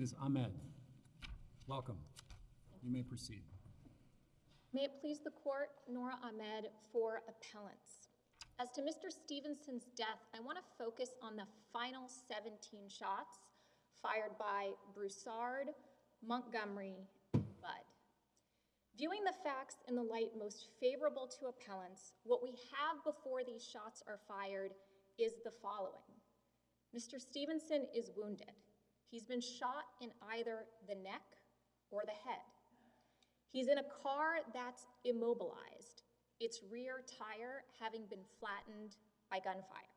Ms. Ahmed, welcome. You may proceed. May it please the court, Nora Ahmed for appellants. As to Mr. Stevenson's death, I want to focus on the final 17 shots fired by Broussard, Montgomery, and Budd. Viewing the facts in the light most favorable to appellants, what we have before these shots are fired is the following. Mr. Stevenson is wounded. He's been shot in either the neck or the head. He's in a car that's immobilized, its rear tire having been flattened by gunfire.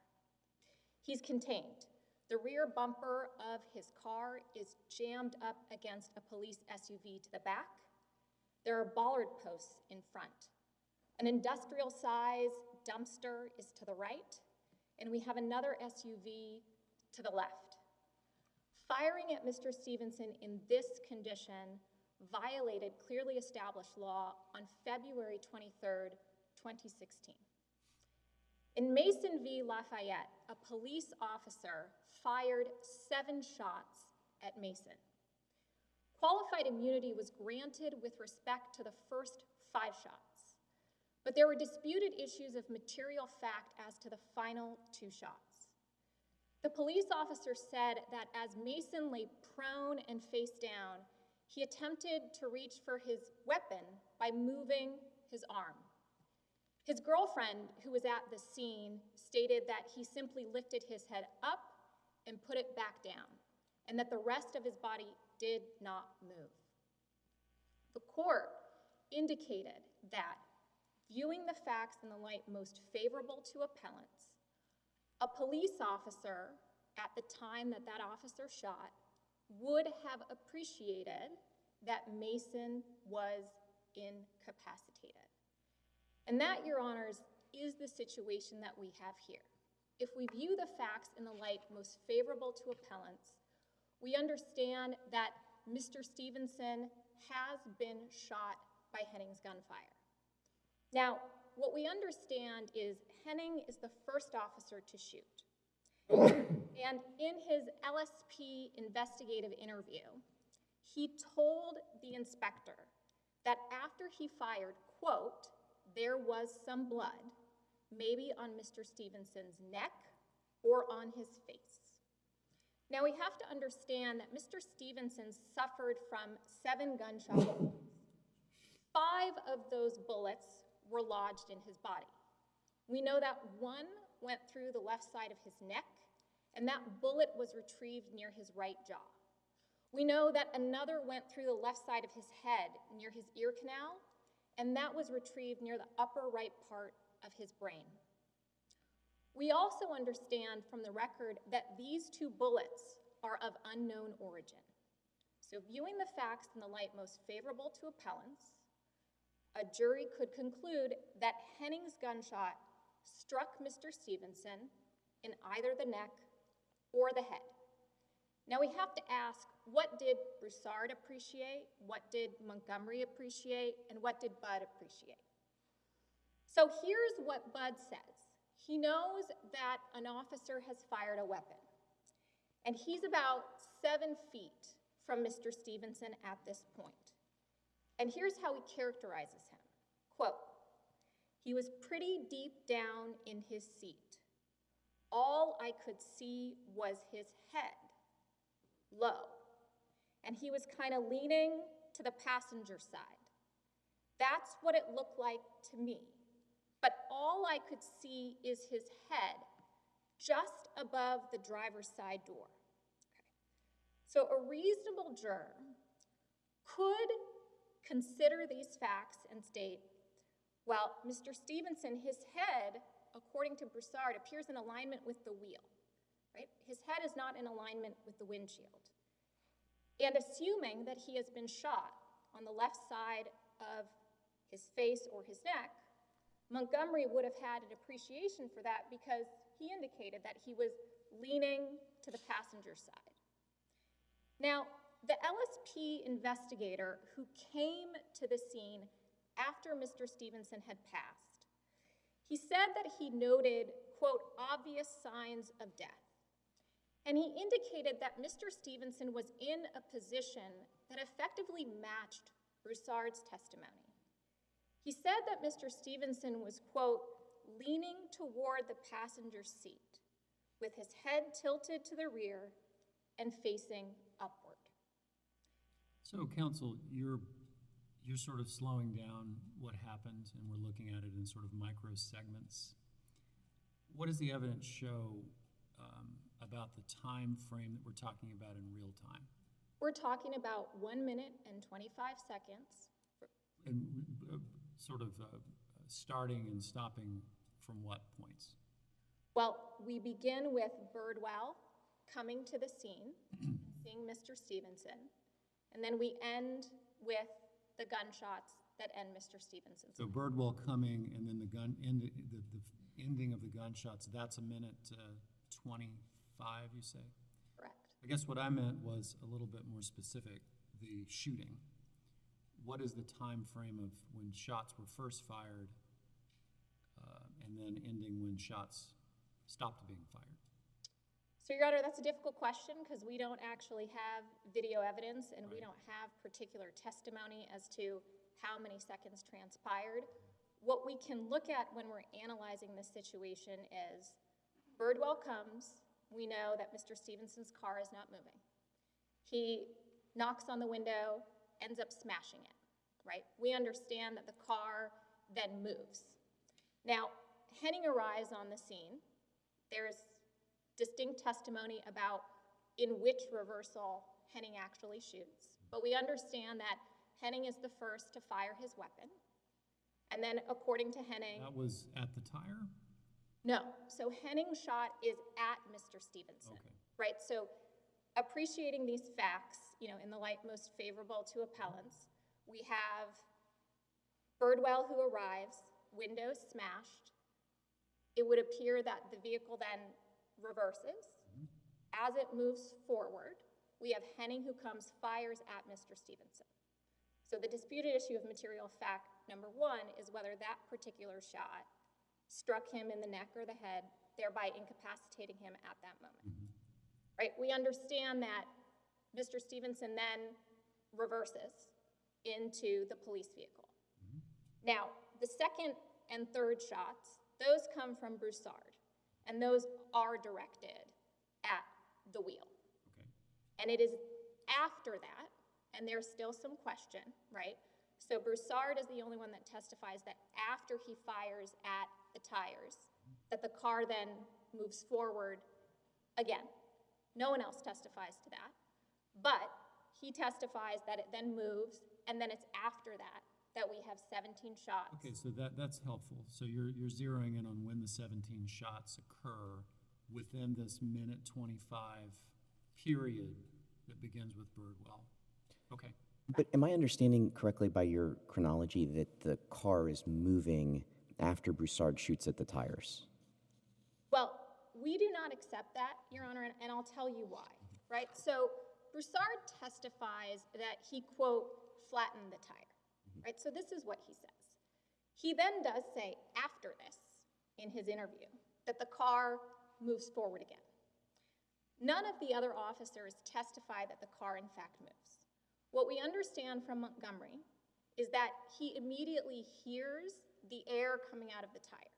He's contained. The rear bumper of his car is jammed up against a police SUV to the back. There are bollard posts in front. An industrial-size dumpster is to the right, and we have another SUV to the left. Firing at Mr. Stevenson in this condition violated clearly established law on February 23rd, 2016. In Mason v. Lafayette, a police officer fired 7 shots at Mason. Qualified immunity was granted with respect to the first 5 shots, but there were disputed issues of material fact as to the final 2 shots. The police officer said that as Mason lay prone and face down, he attempted to reach for his weapon by moving his arm. His girlfriend, who was at the scene, stated that he simply lifted his head up and put it back down, and that the rest of his body did not move. The court indicated that, viewing the facts in the light most favorable to appellants, a police officer at the time that that officer shot would have appreciated that Mason was incapacitated. And that, Your Honors, is the situation that we have here. If we view the facts in the light most favorable to appellants, we understand that Mr. Stevenson has been shot by Henning's gunfire. Now, what we understand is Henning is the first officer to shoot. And in his LSP investigative interview, he told the inspector that after he fired, quote, there was some blood, maybe on Mr. Stevenson's neck or on his face. Now we have to understand that Mr. Stevenson suffered from 7 gunshot wounds. 5 of those bullets were lodged in his body. We know that 1 went through the left side of his neck, and that bullet was retrieved near his right jaw. We know that another went through the left side of his head near his ear canal, and that was retrieved near the upper right part of his brain. We also understand from the record that these 2 bullets are of unknown origin. So viewing the facts in the light most favorable to appellants, a jury could conclude that Henning's gunshot struck Mr. Stevenson in either the neck or the head. Now we have to ask, what did Broussard appreciate, what did Montgomery appreciate, and what did Budd appreciate? So here's what Budd says. He knows that an officer has fired a weapon, and he's about 7 feet from Mr. Stevenson at this point. And here's how he characterizes him. Quote, he was pretty deep down in his seat. All I could see was his head, low, and he was kind of leaning to the passenger side. That's what it looked like to me. But all I could see is his head just above the driver's side door. Okay. So a reasonable juror could consider these facts and state, well, Mr. Stevenson, his head, according to Broussard, appears in alignment with the wheel, right? His head is not in alignment with the windshield. And assuming that he has been shot on the left side of his face or his neck, Montgomery would have had an appreciation for that because he indicated that he was leaning to the passenger side. Now, the LSP investigator who came to the scene after Mr. Stevenson had passed, he said that he noted, quote, obvious signs of death. And he indicated that Mr. Stevenson was in a position that effectively matched Broussard's testimony. He said that Mr. Stevenson was, quote, leaning toward the passenger seat with his head tilted to the rear and facing upward. So, counsel, you're sort of slowing down what happened, and we're looking at it in sort of micro segments. What does the evidence show about the time frame that we're talking about in real time? We're talking about 1 minute and 25 seconds. And sort of starting and stopping from what points? Well, we begin with Birdwell coming to the scene, seeing Mr. Stevenson, and then we end with the gunshots that end Mr. Stevenson's. So Birdwell coming, and then the ending of the gunshots, that's a minute 25, you say? Correct. I guess what I meant was a little bit more specific, the shooting. What is the time frame of when shots were first fired and then ending when shots stopped being fired? So, Your Honor, that's a difficult question because we don't actually have video evidence and we don't have particular testimony as to how many seconds transpired. What we can look at when we're analyzing this situation is Birdwell comes, we know that Mr. Stevenson's car is not moving. He knocks on the window, ends up smashing it, right? We understand that the car then moves. Now, Henning arrives on the scene. There's distinct testimony about in which reversal Henning actually shoots. But we understand that Henning is the first to fire his weapon. And then according to Henning— That was at the tire? No. So Henning's shot is at Mr. Stevenson, right? So appreciating these facts, in the light most favorable to appellants, we have Birdwell who arrives, windows smashed. It would appear that the vehicle then reverses. As it moves forward, we have Henning who comes, fires at Mr. Stevenson. So the disputed issue of material fact number one is whether that particular shot struck him in the neck or the head, thereby incapacitating him at that moment. Right? We understand that Mr. Stevenson then reverses into the police vehicle. Now, the second and third shots, those come from Broussard, and those are directed at the wheel. And it is after that, and there's still some question, right? So Broussard is the only one that testifies that after he fires at the tires, that the car then moves forward again. No one else testifies to that, but he testifies that it then moves, and then it's after that we have 17 shots. Okay, so that's helpful. So you're zeroing in on when the 17 shots occur within this minute 25 period that begins with Birdwell. Okay. But am I understanding correctly by your chronology that the car is moving after Broussard shoots at the tires? Well, we do not accept that, Your Honor, and I'll tell you why, right? So Broussard testifies that he, quote, flattened the tire, right? So this is what he says. He then does say after this in his interview that the car moves forward again. None of the other officers testify that the car in fact moves. What we understand from Montgomery is that he immediately hears the air coming out of the tire.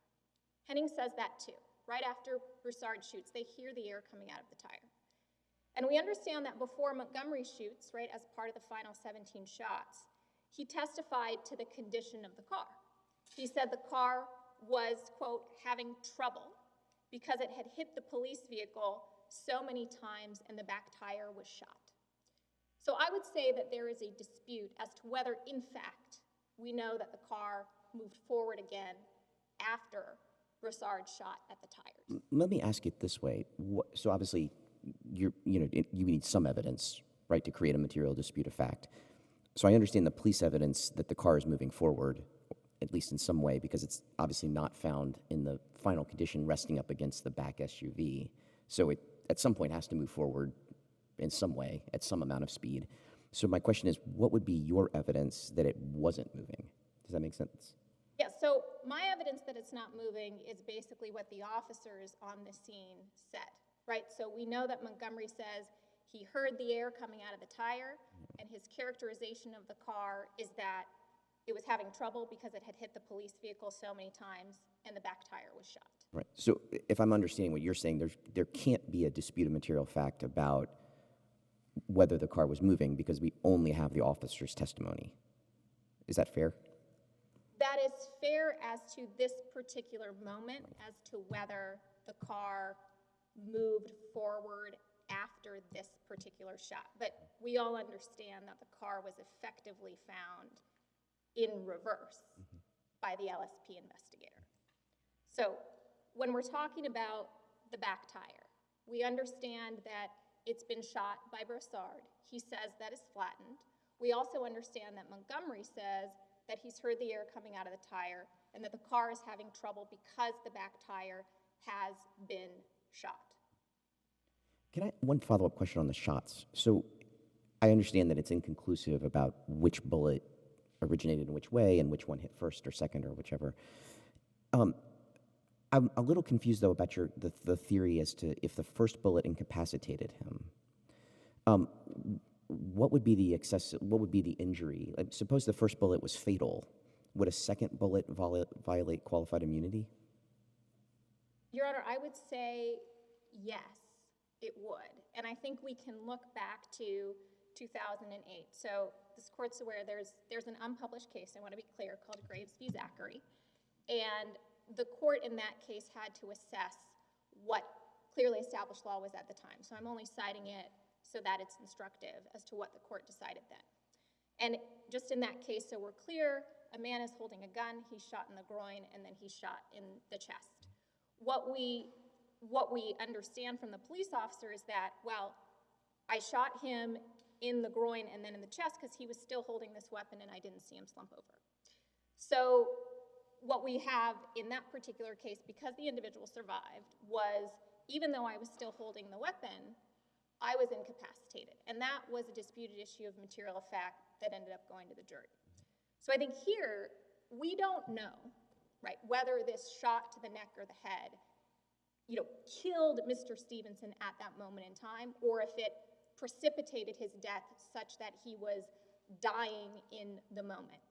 Henning says that too. Right after Broussard shoots, they hear the air coming out of the tire. And we understand that before Montgomery shoots, right, as part of the final 17 shots, he testified to the condition of the car. He said the car was, quote, having trouble because it had hit the police vehicle so many times and the back tire was shot. So I would say that there is a dispute as to whether, in fact, we know that the car moved forward again after Broussard shot at the tires. Let me ask it this way. So obviously, you need some evidence, right, to create a material dispute of fact. So I understand the police evidence that the car is moving forward, at least in some way, because it's obviously not found in the final condition resting up against the back SUV. So it, at some point, has to move forward in some way, at some amount of speed. So my question is, what would be your evidence that it wasn't moving? Does that make sense? Yeah, so my evidence that it's not moving is basically what the officers on the scene said. right? So we know that Montgomery says he heard the air coming out of the tire, and his characterization of the car is that it was having trouble because it had hit the police vehicle so many times and the back tire was shot. Right. So if I'm understanding what you're saying, there can't be a dispute of material fact about whether the car was moving because we only have the officer's testimony. Is that fair? That is fair as to this particular moment, as to whether the car moved forward after this particular shot. But we all understand that the car was effectively found in reverse by the LSP investigator. So when we're talking about the back tire, we understand that it's been shot by Broussard. He says that is flattened. We also understand that Montgomery says that he's heard the air coming out of the tire and that the car is having trouble because the back tire has been shot. Can I one follow-up question on the shots? So I understand that it's inconclusive about which bullet originated in which way and which one hit first or second or whichever. I'm a little confused though about the theory as to if the first bullet incapacitated him. What would be the injury? Like, suppose the first bullet was fatal. Would a second bullet violate qualified immunity? Your Honor, I would say yes, it would. And I think we can look back to 2008. So this court's aware there's an unpublished case, I want to be clear, called Graves v. Zachary. And the court in that case had to assess what clearly established law was at the time. So I'm only citing it so that it's instructive as to what the court decided then. And just in that case, so we're clear, a man is holding a gun, he's shot in the groin, and then he's shot in the chest. What we understand from the police officer is that, well, I shot him in the groin and then in the chest because he was still holding this weapon and I didn't see him slump over. So what we have in that particular case, because the individual survived, was even though I was still holding the weapon, I was incapacitated. And that was a disputed issue of material fact that ended up going to the jury. So I think here, we don't know, right, whether this shot to the neck or the head, killed Mr. Stevenson at that moment in time, or if it precipitated his death such that he was dying in the moment,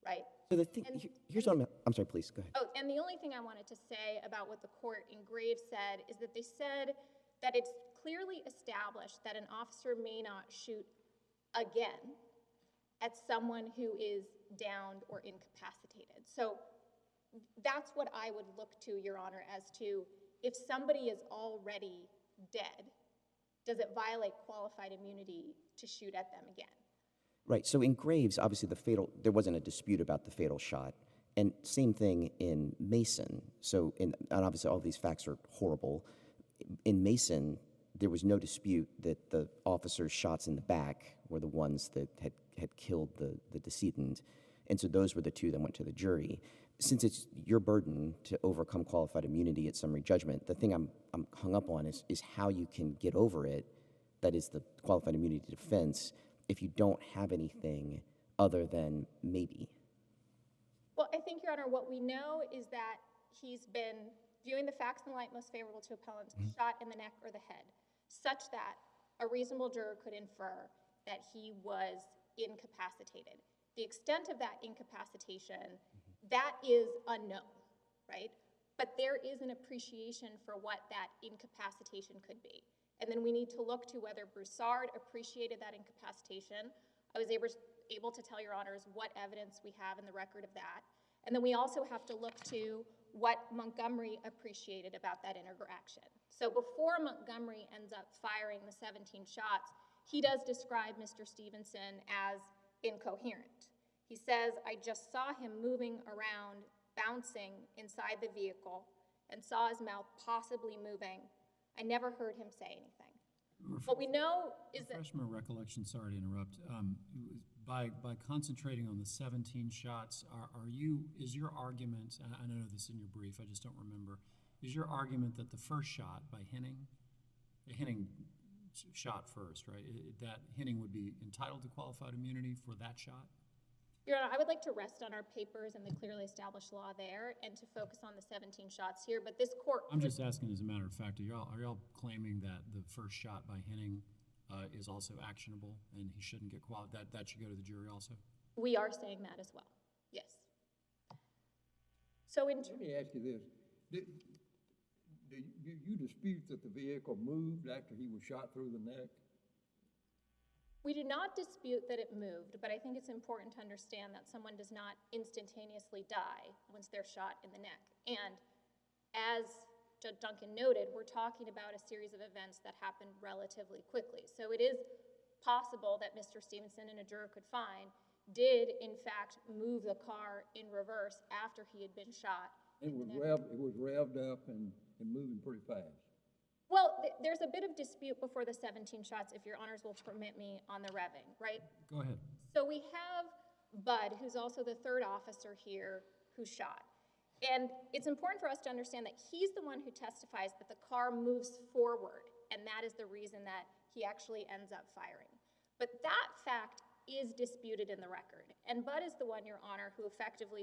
right? So the thing, here's what I'm sorry, please, go ahead. Oh, and the only thing I wanted to say about what the court in Graves said is that they said that it's clearly established that an officer may not shoot again at someone who is downed or incapacitated. So that's what I would look to, Your Honor, as to if somebody is already dead, does it violate qualified immunity to shoot at them again? Right, so in Graves, obviously there wasn't a dispute about the fatal shot. And same thing in Mason. So, and obviously all these facts are horrible. In Mason, there was no dispute that the officer's shots in the back were the ones that had killed the decedent. And so those were the two that went to the jury. Since it's your burden to overcome qualified immunity at summary judgment, the thing I'm hung up on is how you can get over it, that is the qualified immunity defense, if you don't have anything other than maybe. Well, I think, Your Honor, what we know is that he's been viewing the facts in the light most favorable to appellants, shot in the neck or the head, such that a reasonable juror could infer that he was incapacitated. The extent of that incapacitation, that is unknown, right? But there is an appreciation for what that incapacitation could be. And then we need to look to whether Broussard appreciated that incapacitation. I was able to tell Your Honors what evidence we have in the record of that. And then we also have to look to what Montgomery appreciated about that interaction. So before Montgomery ends up firing the 17 shots, he does describe Mr. Stevenson as incoherent. He says, I just saw him moving around, bouncing inside the vehicle, and saw his mouth possibly moving. I never heard him say anything. What we know is that— Refresh my recollection, sorry to interrupt. By concentrating on the 17 shots, is your argument, and I know this in your brief, I just don't remember, is your argument that the first shot by Henning shot first, right? That Henning would be entitled to qualified immunity for that shot? Your Honor, I would like to rest on our papers and the clearly established law there and to focus on the 17 shots here, but this court I'm could- just asking as a matter of fact, are y'all claiming that the first shot by Henning is also actionable and he shouldn't get that should go to the jury also? We are saying that as well, yes. So in, Let me ask you this. Do you dispute that the vehicle moved after he was shot through the neck? we do not dispute that it moved, but I think it's important to understand that someone does not instantaneously die once they're shot in the neck. And as Judge Duncan noted, we're talking about a series of events that happened relatively quickly. So it is possible that Mr. Stevenson and a juror could find did in fact move the car in reverse after he had been shot. It was revved up and moving pretty fast. Well, there's a bit of dispute before the 17 shots, if your honors will permit me, on the revving, right? Go ahead. So we have Bud, who's also the third officer here, who's shot. And it's important for us to understand that he's the one who testifies that the car moves forward, and that is the reason that he actually ends up firing. But that fact is disputed in the record. And Bud is the one, your honor, who effectively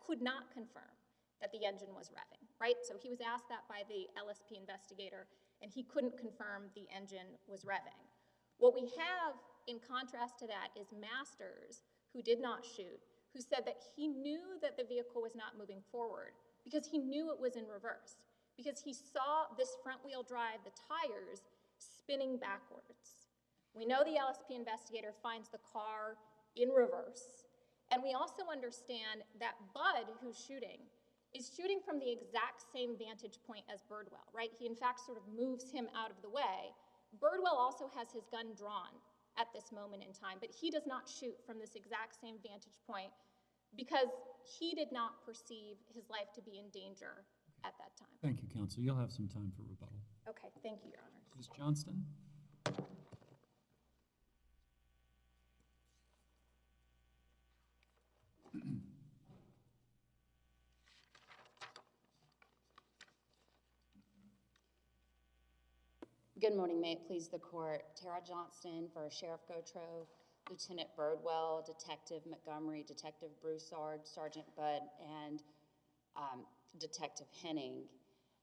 could not confirm that the engine was revving, right? So he was asked that by the LSP investigator, and he couldn't confirm the engine was revving. What we have in contrast to that is Masters, who did not shoot, who said that he knew that the vehicle was not moving forward because he knew it was in reverse, because he saw this front wheel drive, the tires, spinning backwards. We know the LSP investigator finds the car in reverse, and we also understand that Bud, who's shooting, is shooting from the exact same vantage point as Birdwell, right? He, in fact, sort of moves him out of the way. Birdwell also has his gun drawn at this moment in time, but he does not shoot from this exact same vantage point because he did not perceive his life to be in danger at that time. Thank you, counsel. You'll have some time for rebuttal. Okay, thank you, Your Honors. Ms. Johnston? Good morning, may it please the court. Tara Johnston for Sheriff Gautreaux, Lieutenant Birdwell, Detective Montgomery, Detective Broussard, Sergeant Budd, and Detective Henning.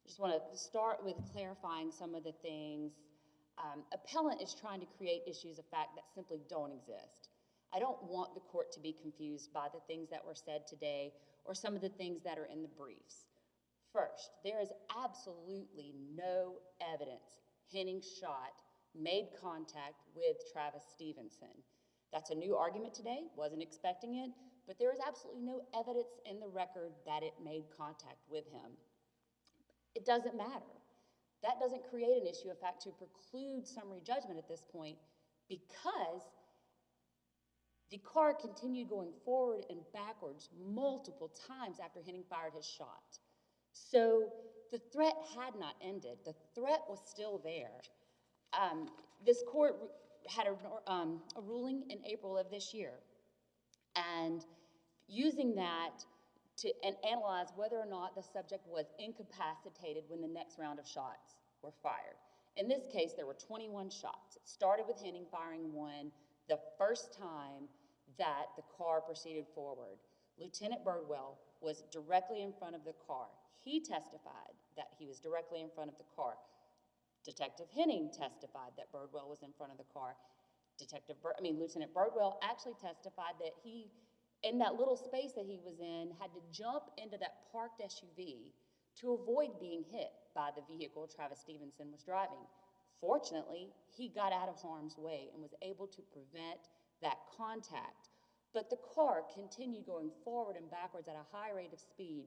I just want to start with clarifying some of the things. Appellant is trying to create issues of fact that simply don't exist. I don't want the court to be confused by the things that were said today or some of the things that are in the briefs. First, there is absolutely no evidence Henning shot made contact with Travis Stevenson. That's a new argument today, wasn't expecting it, but there is absolutely no evidence in the record that it made contact with him. It doesn't matter. That doesn't create an issue of fact to preclude summary judgment at this point because the car continued going forward and backwards multiple times after Henning fired his shot. So the threat had not ended. The threat was still there. This court had a ruling in April of this year, and using that to analyze whether or not the subject was incapacitated when the next round of shots were fired. In this case, there were 21 shots. It started with Henning firing one the first time that the car proceeded forward. Lieutenant Birdwell was directly in front of the car. He testified that he was directly in front of the car. Detective Henning testified that Birdwell was in front of the car. Lieutenant Birdwell actually testified that he, in that little space that he was in, had to jump into that parked SUV to avoid being hit by the vehicle Travis Stevenson was driving. Fortunately, he got out of harm's way and was able to prevent that contact. But the car continued going forward and backwards at a high rate of speed.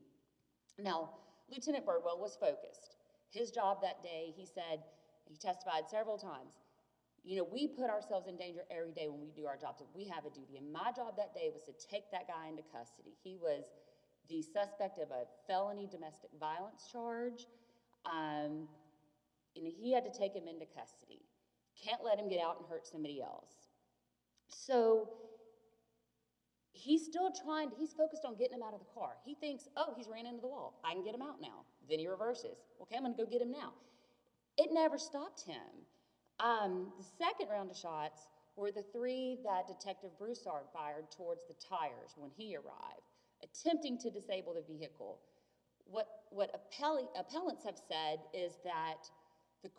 Now, Lieutenant Birdwell was focused. His job that day, he said, he testified several times, we put ourselves in danger every day when we do our jobs. We have a duty. And my job that day was to take that guy into custody. He was the suspect of a felony domestic violence charge. And he had to take him into custody. Can't let him get out and hurt somebody else. So he's focused on getting him out of the car. He thinks, oh, he's ran into the wall. I can get him out now. Then he reverses. Okay, I'm gonna go get him now. It never stopped him. The second round of shots were the three that Detective Broussard fired towards the tires when he arrived, attempting to disable the vehicle. What appellants have said is that the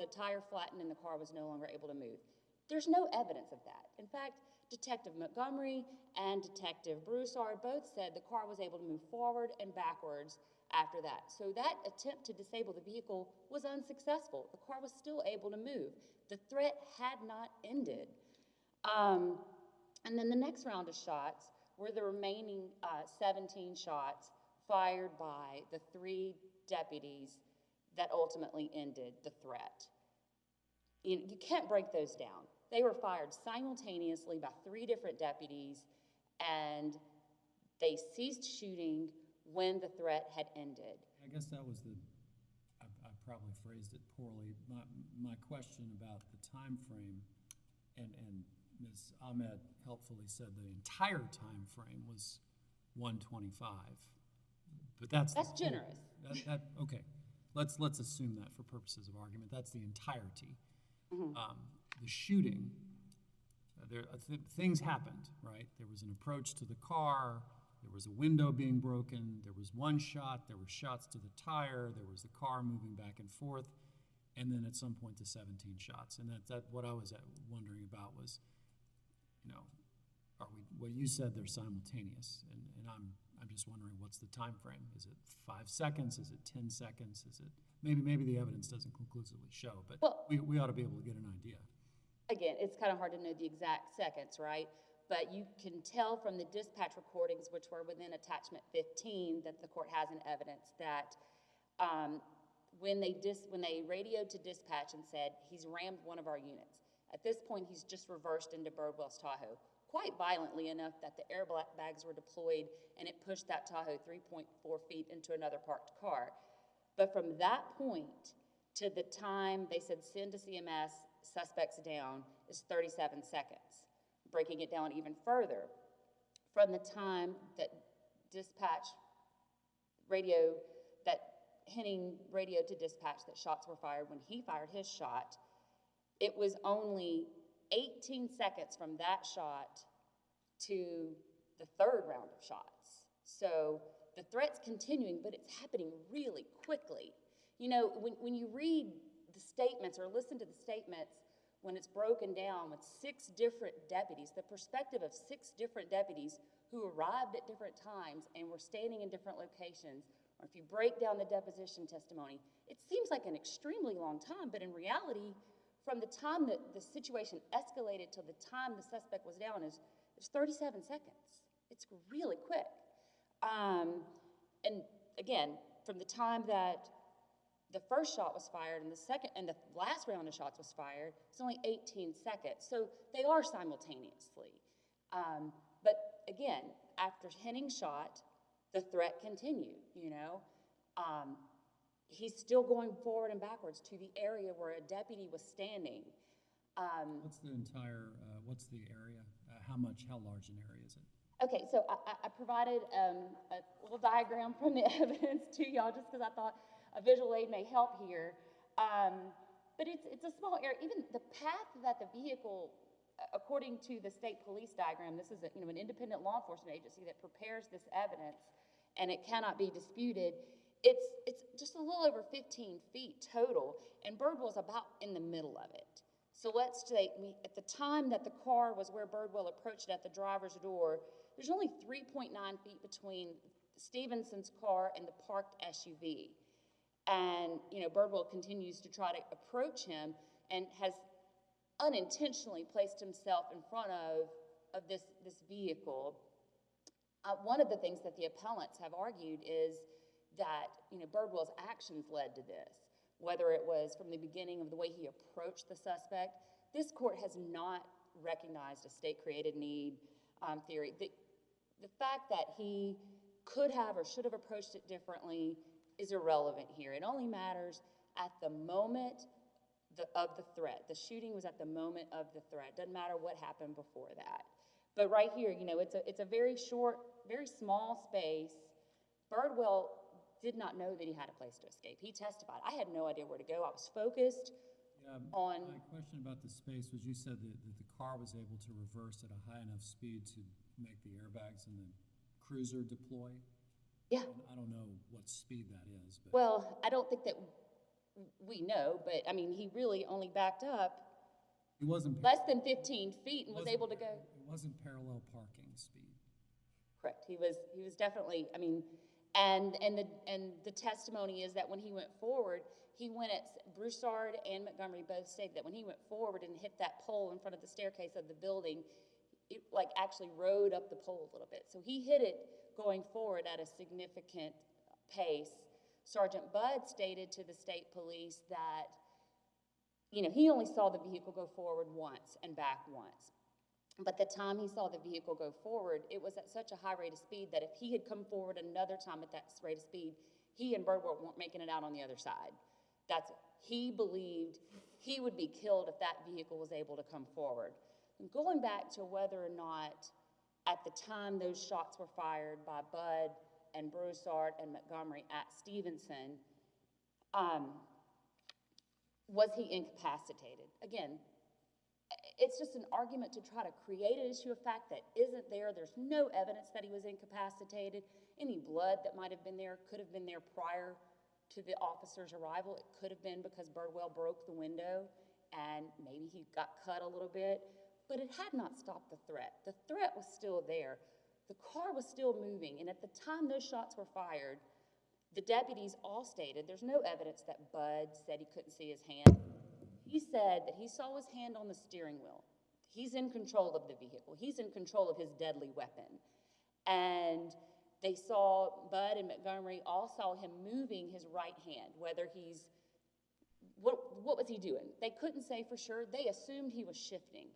tire flattened and the car was no longer able to move. There's no evidence of that. In fact, Detective Montgomery and Detective Broussard both said the car was able to move forward and backwards after that. So that attempt to disable the vehicle was unsuccessful. The car was still able to move. The threat had not ended. And then the next round of shots were the remaining 17 shots fired by the 3 deputies that ultimately ended the threat. You can't break those down. They were fired simultaneously by 3 different deputies, and they ceased shooting when the threat had ended. I guess that was I probably phrased it poorly. My question about the time frame, and Ms. Ahmed helpfully said the entire time frame was 1:25. But that's generous. Okay. Let's assume that for purposes of argument. That's the entirety. The shooting, things happened, right? There was an approach to the car. There was a window being broken. There was one shot. There were shots to the tire. There was the car moving back and forth. And then at some point, the 17 shots. And that what I was wondering about was, what you said, they're simultaneous. And I'm just wondering, what's the time frame? Is it 5 seconds? Is it 10 seconds? Is it maybe the evidence doesn't conclusively show, but we ought to be able to get an idea. Again, it's kind of hard to know the exact seconds, right? But you can tell from the dispatch recordings, which were within attachment 15, that the court has in evidence that when they radioed to dispatch and said, he's rammed one of our units. At this point, he's just reversed into Birdwell's Tahoe, quite violently enough that the airbags were deployed and it pushed that Tahoe 3.4 feet into another parked car. But from that point to the time they said send to CMS, suspects down, is 37 seconds. Breaking it down even further, from the time that Henning radioed to dispatch that shots were fired when he fired his shot, it was only 18 seconds from that shot to the 3rd round of shots. So the threat's continuing, but it's happening really quickly. When you read the statements or listen to the statements, when it's broken down with 6 different deputies, the perspective of 6 different deputies who arrived at different times and were standing in different locations, or if you break down the deposition testimony, it seems like an extremely long time, but in reality, from the time that the situation escalated till the time the suspect was down is 37 seconds. It's really quick. And again, from the time that the first shot was fired and the second and the last round of shots was fired, it's only 18 seconds. So they are simultaneously. But again, after Henning shot, the threat continued, He's still going forward and backwards to the area where a deputy was standing. What's the area? How large an area is it? Okay, so I provided a little diagram from the evidence to y'all just because I thought a visual aid may help here. But it's a small area. Even the path that the vehicle, according to the state police diagram, this is an independent law enforcement agency that prepares this evidence, and it cannot be disputed. It's just a little over 15 feet total, and Birdwell's about in the middle of it. So let's say, at the time that the car was where Birdwell approached at the driver's door, there's only 3.9 feet between Stevenson's car and the parked SUV. And, Birdwell continues to try to approach him and has unintentionally placed himself in front of this vehicle. One of the things that the appellants have argued is that, Birdwell's actions led to this, whether it was from the beginning of the way he approached the suspect. This court has not recognized a state-created need theory. The fact that he could have or should have approached it differently is irrelevant here. It only matters at the moment of the threat. The shooting was at the moment of the threat. Doesn't matter what happened before that. But right here, it's a very short, very small space. Birdwell did not know that he had a place to escape. He testified. I had no idea where to go. I was focused on, My question about the space was you said that the car was able to reverse at a high enough speed to make the airbags in the cruiser deploy? yeah. And I don't know what speed that is, but Well, I don't think that we know, but I mean, he really only backed up it wasn't. less than 15 feet and was able to go. It wasn't parallel parking speed. Correct. He was definitely, I mean, and the testimony is that when he went forward, he went at, Broussard and Montgomery both stated that when he went forward and hit that pole in front of the staircase of the building, it like actually rode up the pole a little bit. So he hit it going forward at a significant pace. Sergeant Budd stated to the state police that, you know, he only saw the vehicle go forward once and back once. But the time he saw the vehicle go forward, it was at such a high rate of speed that if he had come forward another time at that rate of speed, he and Birdwell weren't making it out on the other side. He believed he would be killed if that vehicle was able to come forward. And going back to whether or not at the time those shots were fired by Budd and Broussard and Montgomery at Stevenson, was he incapacitated? Again, it's just an argument to try to create an issue of fact that isn't there. There's no evidence that he was incapacitated. Any blood that might have been there could have been there prior to the officer's arrival. It could have been because Birdwell broke the window and maybe he got cut a little bit, but it had not stopped the threat. The threat was still there. The car was still moving, and at the time those shots were fired, the deputies all stated there's no evidence that Budd said he couldn't see his hand. He said that he saw his hand on the steering wheel. He's in control of the vehicle. He's in control of his deadly weapon. And they saw, Budd and Montgomery all saw him moving his right hand, whether he's, what was he doing? They couldn't say for sure. They assumed he was shifting.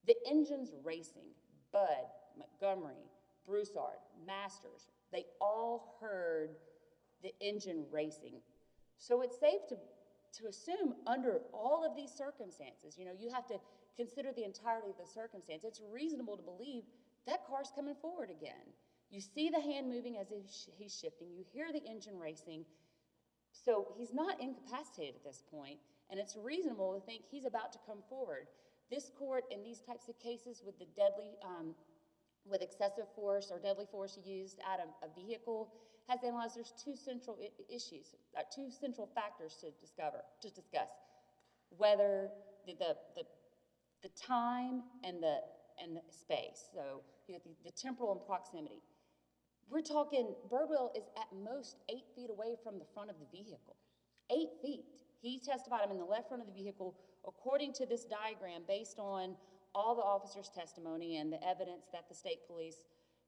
The engine's racing. Budd, Montgomery, Broussard, Masters, they all heard the engine racing. So it's safe to assume under all of these circumstances, you know, you have to consider the entirety of the circumstance. It's reasonable to believe that car's coming forward again. You see the hand moving as if he's shifting. You hear the engine racing. So he's not incapacitated at this point, and it's reasonable to think he's about to come forward. This court, in these types of cases with the deadly, with excessive force or deadly force used at a vehicle, has analyzed there's two central issues, two central factors to discuss, whether the time and the space. So you have the temporal and proximity. We're talking, Birdwell is at most 8 feet away from the front of the vehicle. 8 feet. He testified I'm in the left front of the vehicle. According to this diagram, based on all the officers' testimony and the evidence that the state police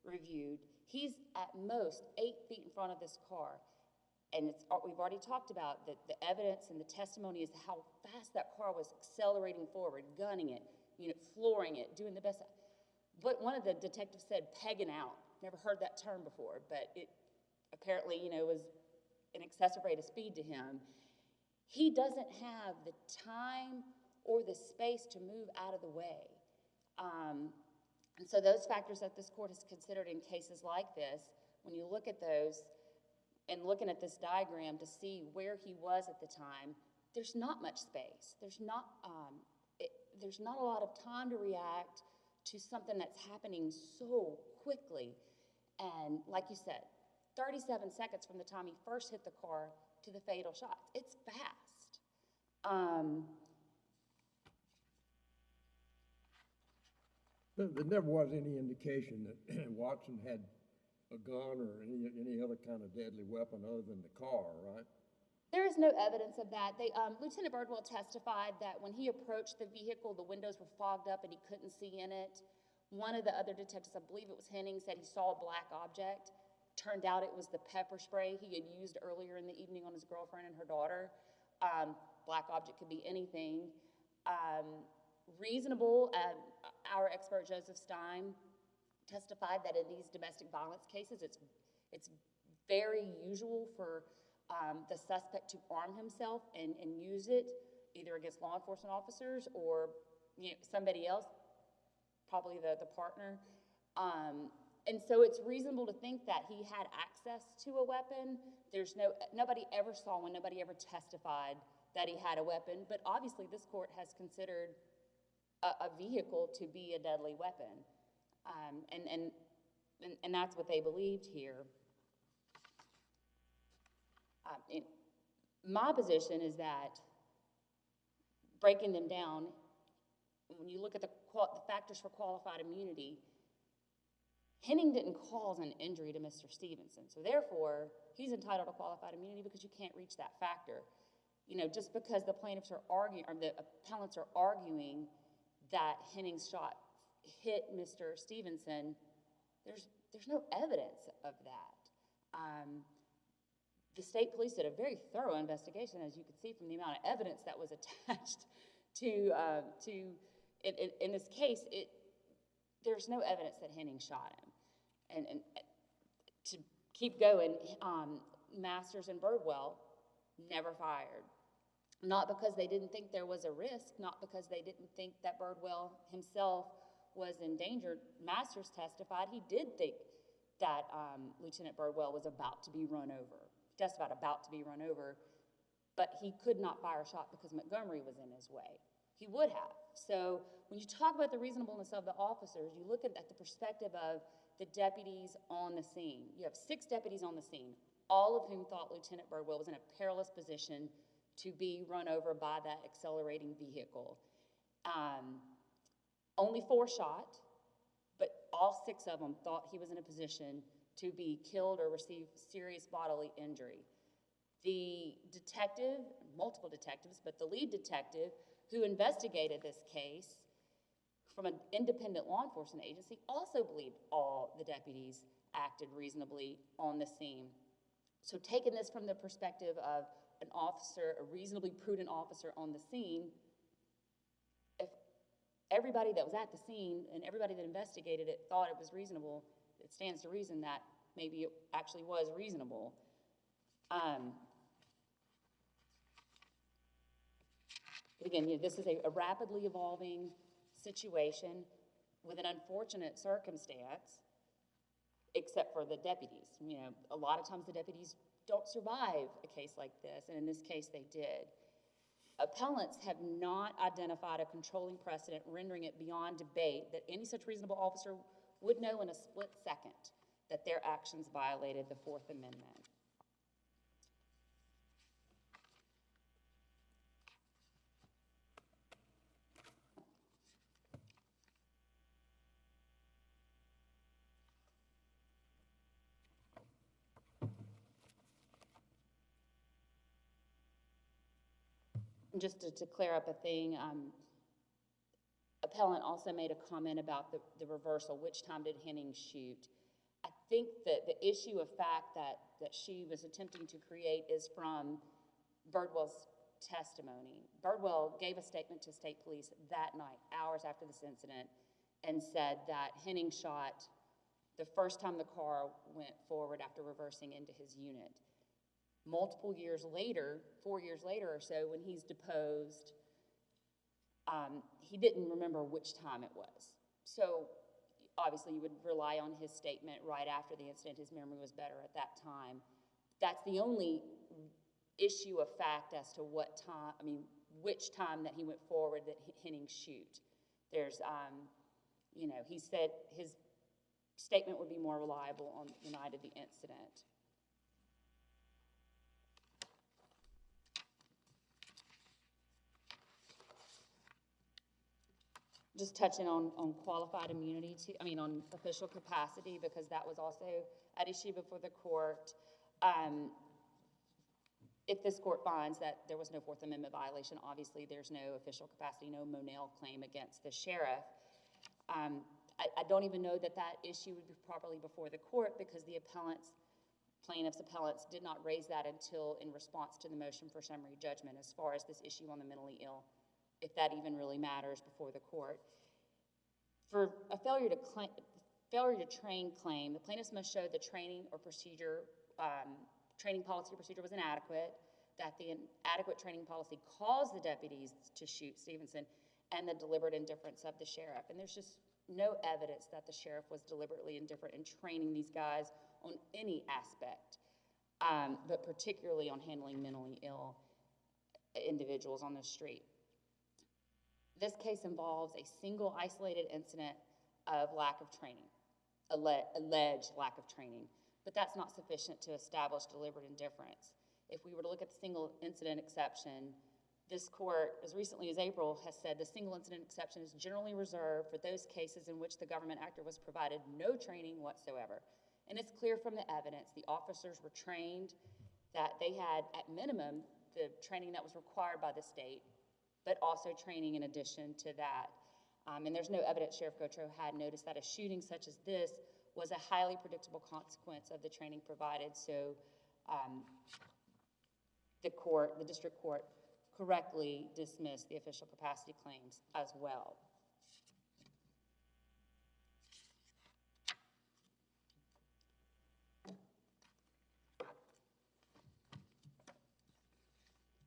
reviewed, he's at most 8 feet in front of this car. And we've already talked about the evidence and the testimony is how fast that car was accelerating forward, gunning it, you know, flooring it, doing the best. But one of the detectives said pegging out. Never heard that term before, but it apparently, you know, was an excessive rate of speed to him. He doesn't have the time or the space to move out of the way. And so those factors that this court has considered in cases like this, when you look at those and looking at this diagram to see where he was at the time, there's not much space. There's not a lot of time to react to something that's happening so quickly. And like you said, 37 seconds from the time he first hit the car to the fatal shots. It's fast. There never was any indication that Watson had a gun or any other kind of deadly weapon other than the car, right? There is no evidence of that. Lieutenant Birdwell testified that when he approached the vehicle, the windows were fogged up and he couldn't see in it. One of the other detectives, I believe it was Henning, said he saw a black object. Turned out it was the pepper spray he had used earlier in the evening on his girlfriend and her daughter. Black object could be anything. Reasonable, our expert Joseph Stein testified that in these domestic violence cases, it's very usual for the suspect to arm himself and use it either against law enforcement officers or, you know, somebody else, probably the partner. And so it's reasonable to think that he had access to a weapon. Nobody ever saw one, nobody ever testified that he had a weapon, but obviously this court has considered a vehicle to be a deadly weapon. And that's what they believed here. My position is that, breaking them down, when you look at the factors for qualified immunity, Henning didn't cause an injury to Mr. Stevenson, so therefore he's entitled to qualified immunity because you can't reach that factor. You know, just because the plaintiffs are arguing, or the appellants are arguing that Henning's shot hit Mr. Stevenson, there's no evidence of that. The state police did a very thorough investigation, as you can see from the amount of evidence that was attached to in this case. There's no evidence that Henning shot him. And to keep going, Masters and Birdwell never fired. Not because they didn't think there was a risk, not because they didn't think that Birdwell himself was in danger. Masters testified he did think that Lieutenant Birdwell was about to be run over. He testified about to be run over, but he could not fire a shot because Montgomery was in his way. He would have. So when you talk about the reasonableness of the officers, you look at the perspective of the deputies on the scene. You have 6 deputies on the scene, all of whom thought Lieutenant Birdwell was in a perilous position to be run over by that accelerating vehicle. Only 4 shot, but all 6 of them thought he was in a position to be killed or receive serious bodily injury. The detective, multiple detectives, but the lead detective who investigated this case from an independent law enforcement agency also believed all the deputies acted reasonably on the scene. So taking this from the perspective of an officer, a reasonably prudent officer on the scene, if everybody that was at the scene and everybody that investigated it thought it was reasonable, it stands to reason that maybe it actually was reasonable. But again, this is a rapidly evolving situation with an unfortunate circumstance, except for the deputies. You know, a lot of times the deputies don't survive a case like this, and in this case they did. Appellants have not identified a controlling precedent rendering it beyond debate that any such reasonable officer would know in a split second that their actions violated the Fourth Amendment. Just to clear up a thing, appellant also made a comment about the reversal. Which time did Henning shoot? I think that the issue of fact that she was attempting to create is from Birdwell's testimony. Birdwell gave a statement to state police that night, hours after this incident, and said that Henning shot the first time the car went forward after reversing into his unit. Multiple years later, 4 years later or so, when he's deposed, he didn't remember which time it was. So obviously you would rely on his statement right after the incident. His memory was better at that time. That's the only issue of fact as to what time, which time that he went forward that Henning shoot. There's, he said his statement would be more reliable on the night of the incident. Just touching on qualified immunity, on official capacity, because that was also at issue before the court. If this court finds that there was no Fourth Amendment violation, obviously there's no official capacity, no Monell claim against the sheriff. I don't even know that issue would be properly before the court because the plaintiff's appellants did not raise that until in response to the motion for summary judgment as far as this issue on the mentally ill, if that even really matters before the court. For a failure to train claim, the plaintiffs must show the training or procedure, training policy or procedure was inadequate, that the inadequate training policy caused the deputies to shoot Stevenson, and the deliberate indifference of the sheriff. And there's just no evidence that the sheriff was deliberately indifferent in training these guys on any aspect, but particularly on handling mentally ill. individuals on the street. This case involves a single isolated incident of lack of training, alleged lack of training, but that's not sufficient to establish deliberate indifference. If we were to look at the single incident exception, this court, as recently as April, has said the single incident exception is generally reserved for those cases in which the government actor was provided no training whatsoever. And it's clear from the evidence the officers were trained, that they had, at minimum, the training that was required by the state, but also training in addition to that. And there's no evidence Sheriff Gautreaux had noticed that a shooting such as this was a highly predictable consequence of the training provided. So the district court correctly dismissed the official capacity claims as well.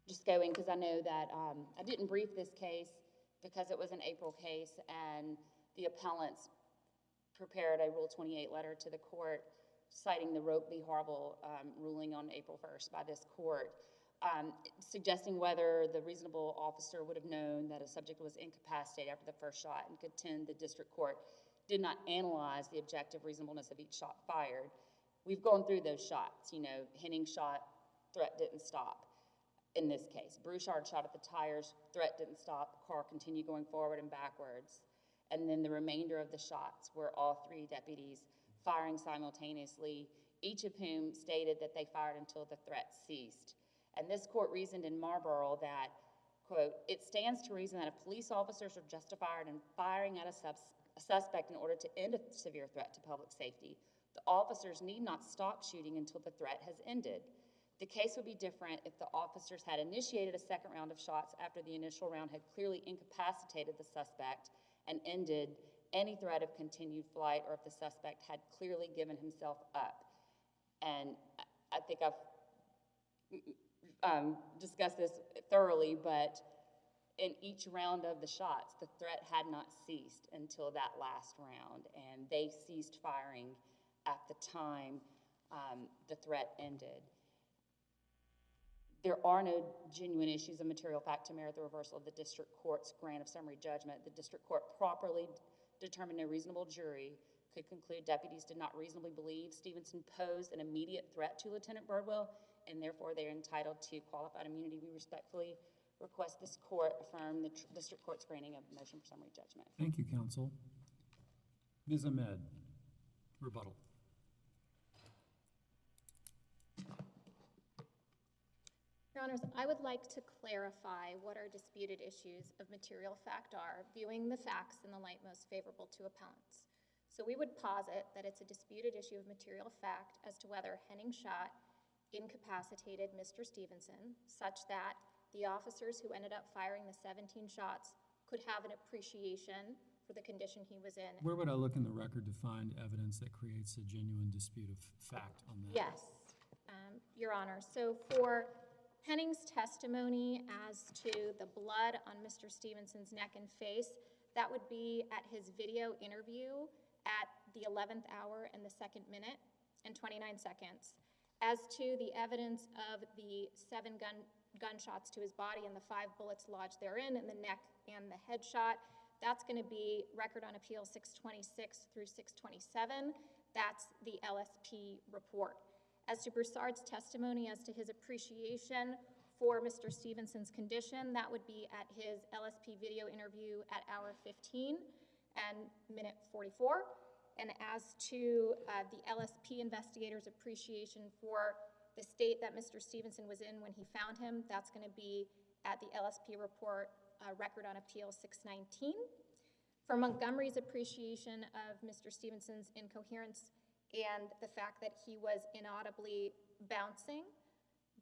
Just going, because I know that I didn't brief this case because it was an April case, and the appellants prepared a Rule 28 letter to the court citing the Rope v. Harville ruling on April 1st by this court, suggesting whether the reasonable officer would have known that a subject was incapacitated after the first shot, and contend the district court did not analyze the objective reasonableness of each shot fired. We've gone through those shots, you know, Henning shot, threat didn't stop. In this case, Broussard shot at the tires, threat didn't stop, the car continued going forward and backwards. And then the remainder of the shots were all three deputies firing simultaneously, each of whom stated that they fired until the threat ceased. And this court reasoned in Marlborough that, quote, it stands to reason that if police officers are justified in firing at a suspect in order to end a severe threat to public safety, the officers need not stop shooting until the threat has ended. The case would be different if the officers had initiated a second round of shots after the initial round had clearly incapacitated the suspect and ended any threat of continued flight, or if the suspect had clearly given himself up. And I think I've discussed this thoroughly, but in each round of the shots, the threat had not ceased until that last round, and they ceased firing at the time the threat ended. There are no genuine issues of material fact to merit the reversal of the district court's grant of summary judgment. The district court properly determined a reasonable jury could conclude deputies did not reasonably believe Stevenson posed an immediate threat to Lieutenant Birdwell, and therefore they are entitled to qualified immunity. We respectfully request this court affirm the district court's granting of motion for summary judgment. Thank you, counsel. Ms. Ahmed, rebuttal. Your Honors, I would like to clarify what our disputed issues of material fact are, viewing the facts in the light most favorable to appellants. So we would posit that it's a disputed issue of material fact as to whether Henning shot incapacitated Mr. Stevenson, such that the officers who ended up firing the 17 shots could have an appreciation for the condition he was in. Where would I look in the record to find evidence that creates a genuine dispute of fact on that? Yes, Your Honor. So for Henning's testimony as to the blood on Mr. Stevenson's neck and face, that would be at his video interview at the 11th hour and the 2nd minute and 29 seconds. As to the evidence of the 7 gunshots to his body and the 5 bullets lodged therein in the neck and the headshot, that's going to be Record on Appeal 626 through 627. That's the LSP report. As to Broussard's testimony as to his appreciation for Mr. Stevenson's condition, that would be at his LSP video interview at hour 15 and minute 44. And as to the LSP investigator's appreciation for the state that Mr. Stevenson was in when he found him, that's going to be at the LSP report, Record on Appeal 619. For Montgomery's appreciation of Mr. Stevenson's incoherence and the fact that he was inaudibly bouncing,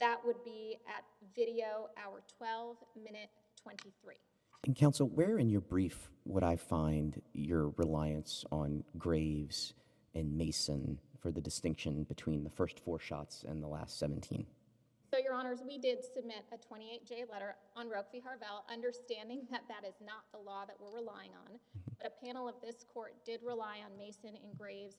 that would be at video hour 12, minute 23. And counsel, where in your brief would I find your reliance on Graves and Mason for the distinction between the first 4 shots and the last 17? So, Your Honors, we did submit a 28J letter on Roque v. Harvell, understanding that that is not the law that we're relying on. But a panel of this court did rely on Mason and Graves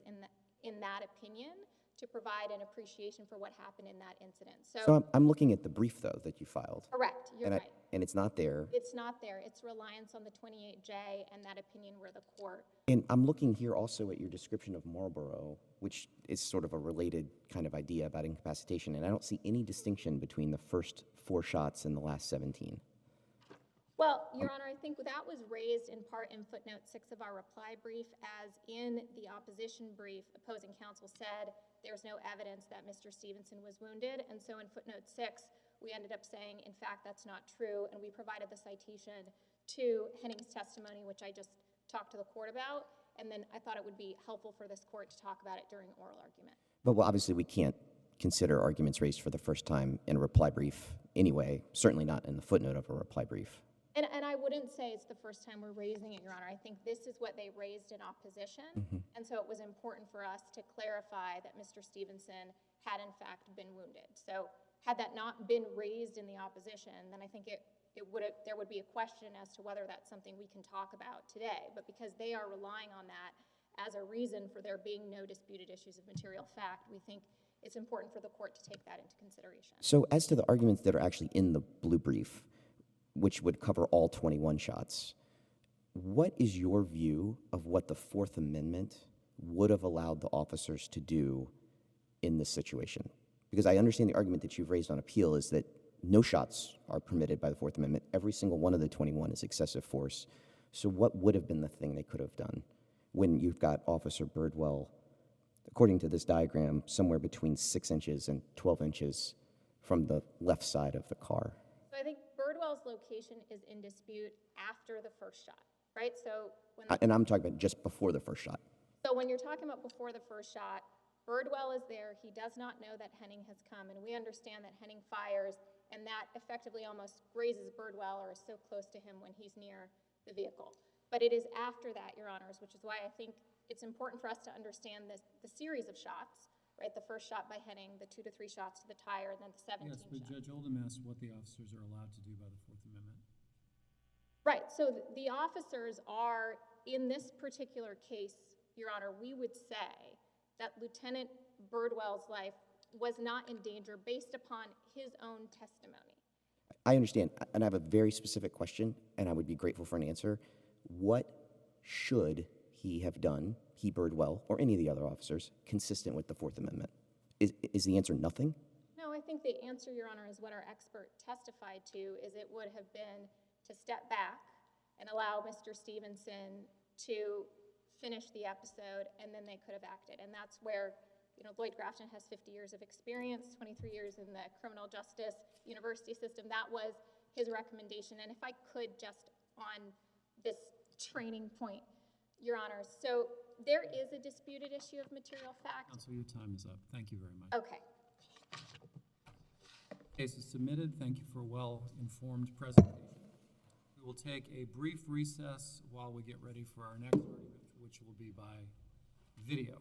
in that opinion to provide an appreciation for what happened in that incident. So I'm looking at the brief, though, that you filed. Correct, you're right. And it's not there. It's not there. It's reliance on the 28J and that opinion where the court. And I'm looking here also at your description of Marlborough, which is sort of a related kind of idea about incapacitation, and I don't see any distinction between the first 4 shots and the last 17. Well, Your Honor, I think that was raised in part in footnote 6 of our reply brief, as in the opposition brief, opposing counsel said there's no evidence that Mr. Stevenson was wounded, and so in footnote 6, we ended up saying, in fact, that's not true, and we provided the citation to Henning's testimony, which I just talked to the court about, and then I thought it would be helpful for this court to talk about it during oral argument. But well, obviously we can't consider arguments raised for the first time in a reply brief anyway, certainly not in the footnote of a reply brief. And I wouldn't say it's the first time we're raising it, Your Honor. I think this is what they raised in opposition, and so it was important for us to clarify that Mr. Stevenson had in fact been wounded. So had that not been raised in the opposition, then I think there would be a question as to whether that's something we can talk about today. But because they are relying on that as a reason for there being no disputed issues of material fact, we think it's important for the court to take that into consideration. So as to the arguments that are actually in the blue brief, which would cover all 21 shots, what is your view of what the Fourth Amendment would have allowed the officers to do in this situation? Because I understand the argument that you've raised on appeal is that no shots are permitted by the Fourth Amendment. Every single one of the 21 is excessive force. So what would have been the thing they could have done when you've got Officer Birdwell, according to this diagram, somewhere between 6 inches and 12 inches from the left side of the car? So I think Birdwell's location is in dispute after the first shot, right? So when And I'm talking about just before the first shot. So when you're talking about before the first shot, Birdwell is there. He does not know that Henning has come, and we understand that Henning fires, and that effectively almost grazes Birdwell or is so close to him when he's near the vehicle. But it is after that, Your Honors, which is why I think it's important for us to understand the series of shots, right? The first shot by Henning, the 2 to 3 shots to the tire, and then the 17 Yes, but shot. Judge Oldham asked what the officers are allowed to do by the Fourth Amendment. Right, so the officers are, in this particular case, Your Honor, we would say that Lieutenant Birdwell's life was not in danger based upon his own testimony. I understand, and I have a very specific question, and I would be grateful for an answer. What should he have done, he, Birdwell, or any of the other officers, consistent with the Fourth Amendment? Is the answer nothing? No, I think the answer, Your Honor, is what our expert testified to, is it would have been to step back and allow Mr. Stevenson to finish the episode, and then they could have acted. And that's where, Lloyd Grafton has 50 years of experience, 23 years in the criminal justice university system. That was his recommendation. And if I could just on this training point, Your Honor, so there is a disputed issue of material fact. Counsel, your time is up. Thank you very much. Okay. Case is submitted. Thank you for a well-informed presentation. We will take a brief recess while we get ready for our next argument, which will be by video.